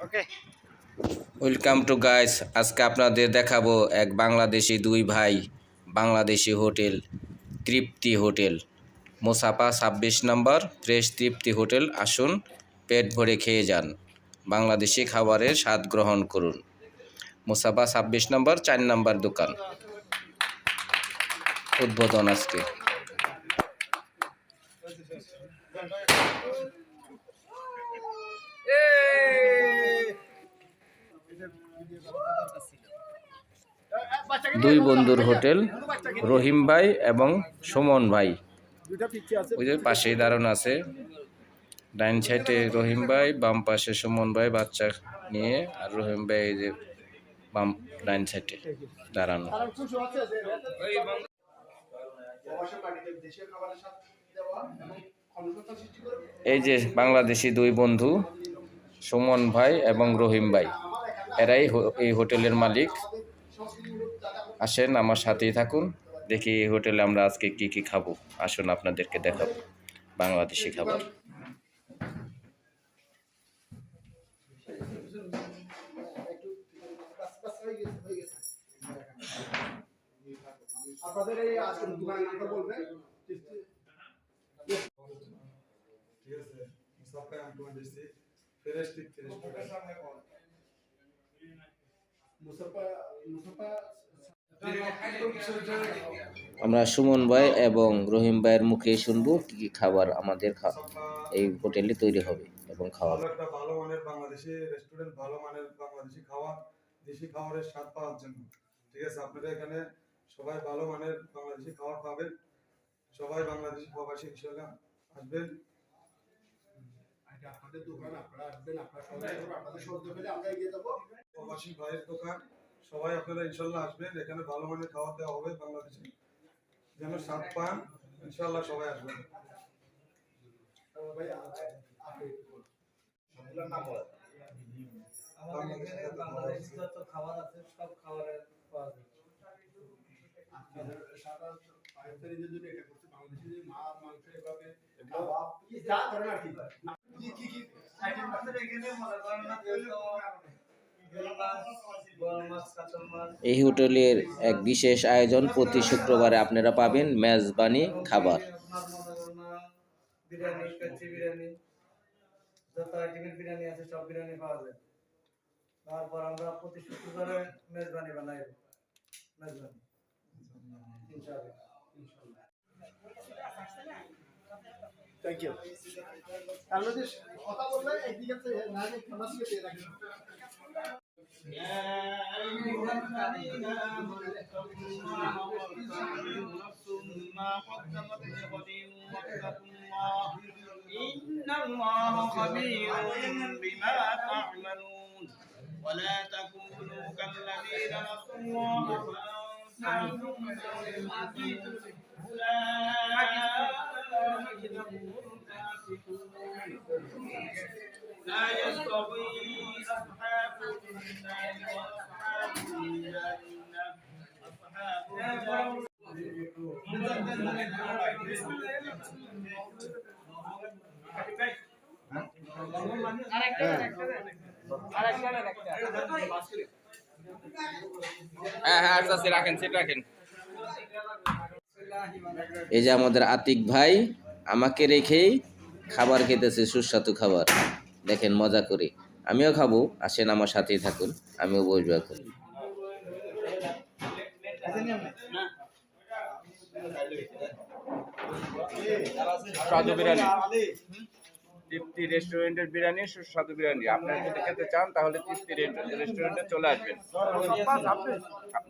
Okay, welcome to guys. আজকে আপনাদের দেখাবো এক বাংলাদেশি দুই ভাই বাংলাদেশি হোটেল তৃপ্তি হোটেল মোসাফা 26 নম্বর ফ্রেশ তৃপ্তি হোটেল। আসুন, পেট ভরে খেয়ে যান, বাংলাদেশি খাবারের স্বাদ গ্রহণ করুন। মোসাফা 26 নম্বর 4 নম্বর দোকান, উদ্বোধন আজকে। দুই বন্ধুর হোটেল, রহিম ভাই এবং সুমন ভাই। ওই যে পাশেই দাঁড়ানো আছে, ডাইন সাইডে রহিম ভাই, বাম পাশে সুমন ভাই বাচ্চা নিয়ে, আর রহিম ভাই এই যে বাম ডাইন সাইডে দাঁড়ানো। এই যে বাংলাদেশি দুই বন্ধু সুমন ভাই এবং রহিম ভাই, এরাই এই হোটেলের মালিক। আসেন, আমার সাথেই থাকুন, দেখি এই হোটেলে আমরা আজকে কি কি খাবো। আসুন, আপনাদেরকে দেখাবো বাংলাদেশি খাবার। আপনাদের এই আজকের দোকানের নামটা বলবেন। ঠিক আছে, মুসাফা আমি দিছি ফ্রেশ তৃপ্তি রেস্টুরেন্ট। মুসাফা আমরা সুমন ভাই এবং রহিম ভাইয়ের মুখে শুনবো কি কি খাবার আমাদের এই হোটেলে তৈরি হবে এবং খাওয়া। একটা ভালো মানের বাংলাদেশি রেস্টুরেন্ট, ভালো মানের বাংলাদেশি খাবার, দেশি খাবারের স্বাদ পাওয়ার জন্য। ঠিক আছে, আপনারা এখানে সবাই ভালো মানের বাংলাদেশি খাবার পাবেন। সবাই বাংলাদেশি প্রবাসী হিসেবে আসবেন। আপনাদের দোকান, আপনারা আসবেন, আপনাদের সহযোগিতা পেলে আমরা এগিয়ে যাবো। প্রবাসী ভাইয়ের দোকান, সবাই আপনারা ইনশাল্লাহ আসবেন। এখানে ভালো মানের খাবার দেওয়া হবে, বাংলাদেশি যেন স্বাদ পান। ইনশাল্লাহ সবাই আসবেন। বাংলাদেশি যত খাবার আছে সব খাবারের পাওয়া যায়। এই হোটেলের এক বিশেষ আয়োজন, প্রতি শুক্রবারে আপনারা পাবেন মেজবানি খাবার। বিরিয়ানি, কাচ্চি বিরিয়ানি, যত আইটেমের বিরিয়ানি আছে সব বিরিয়ানি পাওয়া যায়। তারপর আমরা প্রতি শুক্রবারে মেজবানি বানাই, মেজবানি ইনশাআল্লাহ। Thank you. আমাদের কথা বললে একদিকে না খামাস কে দিয়ে রাখেন। إن الله خبير بما تعملون ولا تكونوا كالذين نسوا الله فأنساهم أولئك هم الفاسقون لا يستوي أصحاب النار وأصحاب الجنة أصحاب রাখেন, সেট রাখেন। এই যে আমাদের আতিক ভাই আমাকে রেখেই খাবার খেতেছে, সুস্বাদু খাবার। দেখেন মজা করে, আমিও খাবো। আসেন, আমার সাথেই থাকুন, আমিও বসবো এখন। স্বাদু বিরিয়ানি, তৃপ্তি রেস্টুরেন্টের বিরিয়ানি, সুস্বাদু বিরিয়ানি। আপনারা যদি খেতে চান তাহলে তৃপ্তি রেস্টুরেন্টে চলে আসবেন।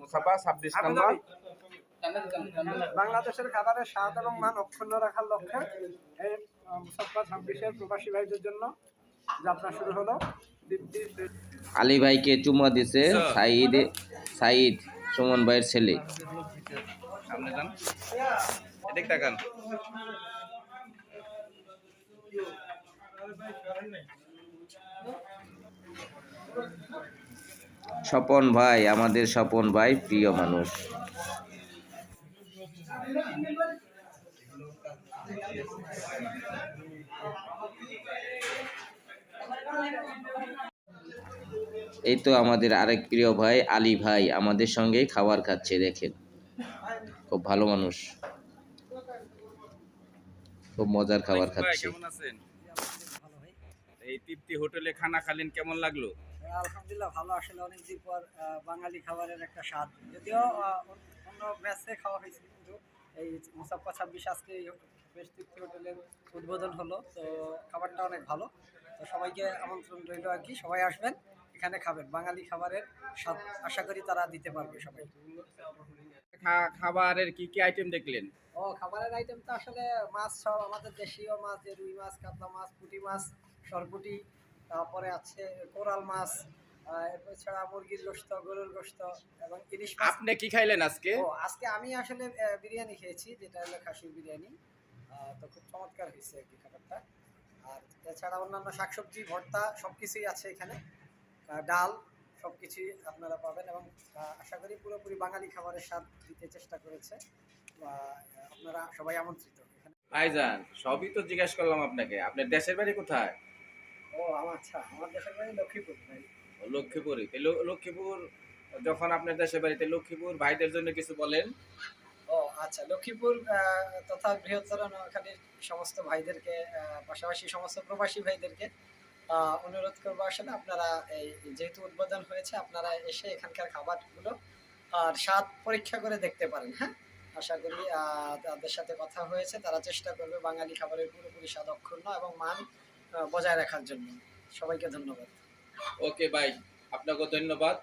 মুসাফা 26 নম্বর। বাংলাদেশের খাবারের স্বাদ এবং মান অক্ষুণ্ণ রাখার লক্ষ্যে এই মুসাফা 26-এর প্রবাসী ভাইদের জন্য যাত্রা শুরু হলো। আলী ভাইকে চুমা দিছে সাইদ, সুমন ভাইয়ের ছেলে। সামনে যান, এদিক তাকান। স্বপন ভাই, আমাদের স্বপন ভাই প্রিয় মানুষ। এই তো আমাদের আরেক প্রিয় ভাই আলী ভাই আমাদের সঙ্গেই খাবার খাচ্ছে, দেখেন খুব ভালো মানুষ, খুব মজার খাবার ভাই খাচ্ছে। কেমন আছেন? ভালো ভাই। এই তৃপ্তি হোটেলে খানা খালেন, কেমন লাগলো? আলহামদুলিল্লাহ ভালো, আসলে অনেকদিন পর বাঙালি খাবারের একটা স্বাদ, যদিও অন্য ম্যাচে খাওয়া হয়েছে, কিন্তু এই মুসাফা 26 আজকে এই বেশ তৃপ্তি হোটেলের উদ্বোধন হলো, তো খাবারটা অনেক ভালো। তো সবাইকে আমন্ত্রণ রইল আর কি, সবাই আসবেন এখানে খাবেন বাঙালি খাবারের স্বাদ, আশা করি তারা দিতে পারবে সবাই। খাবারের কি কি আইটেম দেখলেন? ও খাবারের আইটেম তো আসলে মাছ সব আমাদের দেশীয় মাছ, যে রুই মাছ, কাতলা মাছ, পুঁটি মাছ, সরপুঁটি, তারপরে আছে কোরাল মাছ, এরপর ছাড়া মুরগির গোশত, গরুর গোশত এবং ইলিশ মাছ। আপনি কি খাইলেন আজকে? ও আজকে আমি আসলে বিরিয়ানি খেয়েছি, যেটা হলো খাসির বিরিয়ানি। তো খুব চমৎকার হয়েছে আর কি খাবারটা। আর এছাড়া অন্যান্য শাকসবজি, ভর্তা সব কিছুই আছে এখানে, ডাল সব কিছুই আপনারা পাবেন, এবং আশা করি পুরোপুরি বাঙালি খাবারের স্বাদ দিতে চেষ্টা করেছে। বা আপনারা সবাই আমন্ত্রিত এখানে। ভাইজান সবই তো জিজ্ঞেস করলাম আপনাকে, আপনার দেশের বাড়ি কোথায়? ও আচ্ছা, আমার দেশের বাড়ি লক্ষ্মীপুর ভাই। লক্ষ্মীপুরে। লক্ষ্মীপুর যখন আপনার দেশের বাড়িতে, লক্ষ্মীপুর ভাইদের জন্য কিছু বলেন। ও আচ্ছা, লক্ষ্মীপুর তথা বৃহত্তর নোয়াখালীর সমস্ত ভাইদেরকে, পাশাপাশি সমস্ত প্রবাসী ভাইদেরকে অনুরোধ করবো, আসলে আপনারা এই যেহেতু উদ্বোধন হয়েছে, আপনারা এসে এখানকার খাবারগুলো আর স্বাদ পরীক্ষা করে দেখতে পারেন। হ্যাঁ, আশা করি তাদের সাথে কথা হয়েছে, তারা চেষ্টা করবে বাঙালি খাবারের পুরোপুরি স্বাদ অক্ষুণ্ণ এবং মান বজায় রাখার জন্য। সবাইকে ধন্যবাদ। ওকে ভাই, আপনাকে ধন্যবাদ।